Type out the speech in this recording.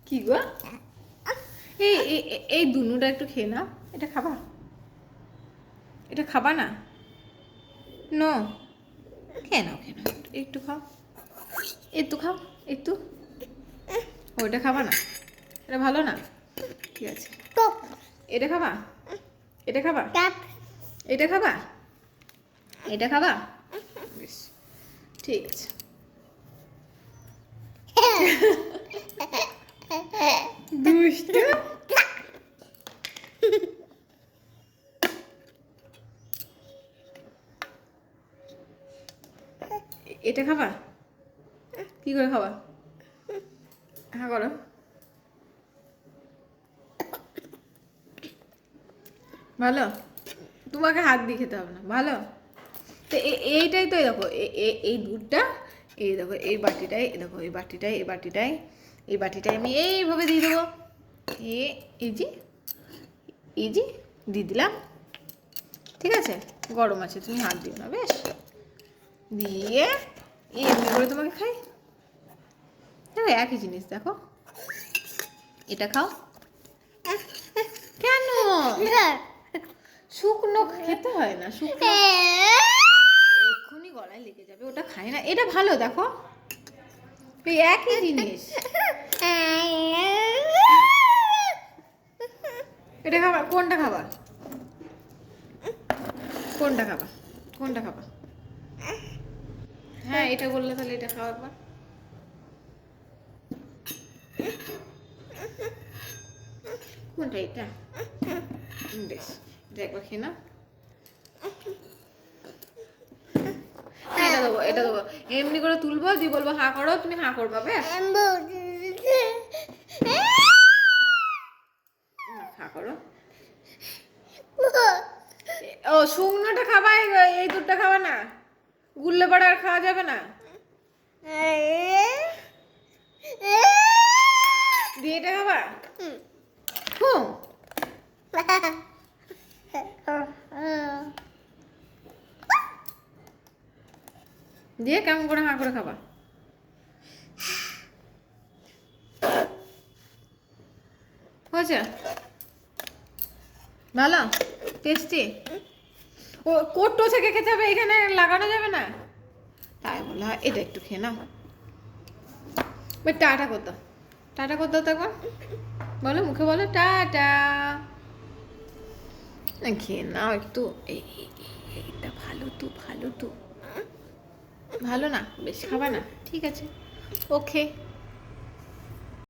কি গো, এই এই দুনুটা একটু খেয়ে নাও। এটা খাবা? এটা খাবা না? নো, খেয়ে নাও, খেয়ে নাও, একটু খাও, একটু খাও, একটু। ওইটা খাবা না? এটা ভালো না? ঠিক আছে, এটা খাবা? এটা খাবা? এটা খাবা? এটা খাবা? বেশ, ঠিক আছে। দুষ্টু। এটা খাবা? কি করে খাবা? হ্যাঁ করো। ভালো? তোমাকে হাত দিয়ে খেতে হবে না, ভালো? তো এইটাই তো, দেখো এই দুধটা, এই দেখো এই বাটিটাই, দেখো এই বাটিটাই, এই বাটিটাই, এই বাটিটাই আমি এইভাবে দিয়ে দেবো। এই যে, এই যে দিয়ে দিলাম। ঠিক আছে, গরম আছে, তুমি হাত দিও না, বেশ? দিয়ে এমনি করে তোমাকে খাই। দেখো একই জিনিস, দেখো এটা খাও। কেন শুকনো খেতে হয় না? শুকনো এক্ষুনি গলায় লেগে যাবে, ওটা খায় না। এটা ভালো, দেখো এই একই জিনিস। এটা খাবা? কোনটা খাবা? কোনটা খাবা? কোনটা খাবা? হ্যাঁ, এটা বললে তাহলে এটা খাও একবার। কোনটা? এটা? বেশ, এটা একবার খেয়ে নাও। হ্যাঁ, এটা দেবো, এটা দেবো। এমনি করে তুলবো, দিয়ে বলবো হাঁ করো, তুমি হাঁ করবা, বেশ? হাঁ করো। ও শুকনোটা খাবা? এই দুধটা খাবা না? গুললে পরে আর খাওয়া যাবে না। দিয়ে এটা খাবা? হুম। দিয়ে কেমন করে হাঁ করে খাবা? হয়েছে? ভালো? টেস্টি? ও কোটো থেকে খেতে হবে, এখানে লাগানো যাবে না। তাই বলা হয়, এটা একটু খেয়ে নাও। টাটা করতো, টাটা করতো তো একবার বলো, মুখে বলো টাটা। খেয়ে নাও একটু। এইটা ভালো তো, ভালো তো, ভালো না? বেশি খাবা না? ঠিক আছে, ওকে।